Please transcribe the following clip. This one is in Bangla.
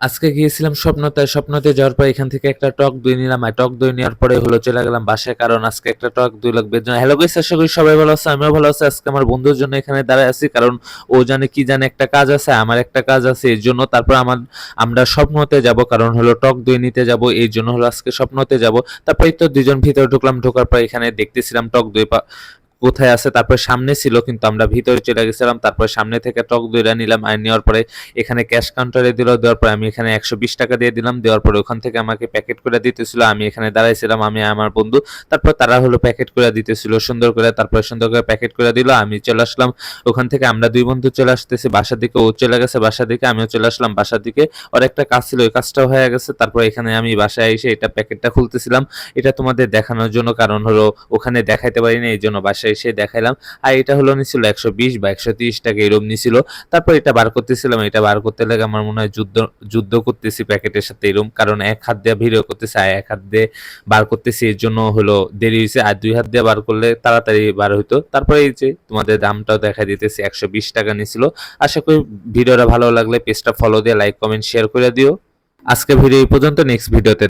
আজকে গিয়েছিলাম স্বপ্নতে যাওয়ার পর এখান থেকে একটা টক দই নিলাম। আর টক দই নেওয়ার পরে হলো চলে গেলাম বাসায়, কারণ আজকে একটা টক দই লাগবে এর জন্য। হ্যালো গাইস, আশা করি সবাই ভালো আছে, আমিও ভালো আছি। আজকে আমার বন্ধুর জন্য এখানে দাঁড়ায় আছি, কারণ ও জানে কি জানে একটা কাজ আছে, আমার একটা কাজ আছে, এর জন্য। তারপর আমরা স্বপ্নতে যাব, কারণ হলো টক দই নিতে যাব, এই জন্য হলো আজকে স্বপ্নতে যাব। তারপরে তো দুজন ভিতরে ঢুকলাম, ঢোকার পর এখানে দেখতেছিলাম টক দই কোথায় আছে। তারপর সামনে ছিল, কিন্তু আমরা ভিতরে চলে গেছিলাম। তারপর সামনে থেকে টক দইটা নিলাম, আর নেওয়ার পরে এখানে ক্যাশ কাউন্টারে দিল। দেওয়ার পরে আমি এখানে 120 টাকা দিয়ে দিলাম। দেওয়ার পরে ওখান থেকে আমাকে প্যাকেট করে দিতেছিল, আমি এখানে দাঁড়াইছিলাম, আমি আমার বন্ধু। তারপর তারা হলো প্যাকেট করে দিতেছিল সুন্দর করে। তারপর সুন্দর করে প্যাকেট করে দিল, আমি চলে আসলাম ওখান থেকে। আমরা দুই বন্ধু চলে আসতেছি বাসার দিকে, ও চলে গেছে বাসার দিকে, আমিও চলে আসলাম বাসার দিকে। ওর একটা কাজ ছিল, ওই কাজটাও হয়ে গেছে। তারপর এখানে আমি বাসায় এসে এটা প্যাকেটটা খুলতেছিলাম, এটা তোমাদের দেখানোর জন্য, কারণ হলো ওখানে দেখাইতে পারি না, এই জন্য বাসায় এসে দেখাইলাম। আর এটা হলো নিছিল 120 বা 130 টাকা এরকম নিছিল। তারপর এটা বার করতেছিলাম, এটা বার করতে লাগে আমার মনে হয় যুদ্ধ যুদ্ধ করতেছি প্যাকেটের সাথে এরকম, কারণ এক হাত দিয়ে ভিডিও করতেছি আর এক হাত দিয়ে বার করতেছি, এর জন্য হলো দেরি হয়েছে। আর দুই হাত দিয়ে বার করলে তাড়াতাড়ি বার হইতো। তারপরে এই যে তোমাদের দামটাও দেখা দিতেছি, 120 টাকা নিছিল। আশা করি ভিডিওটা ভালো লাগলে পেজটা ফলো দিয়ে লাইক কমেন্ট শেয়ার করে দিও। আজকে ভিডিও এই পর্যন্ত, নেক্সট ভিডিওতে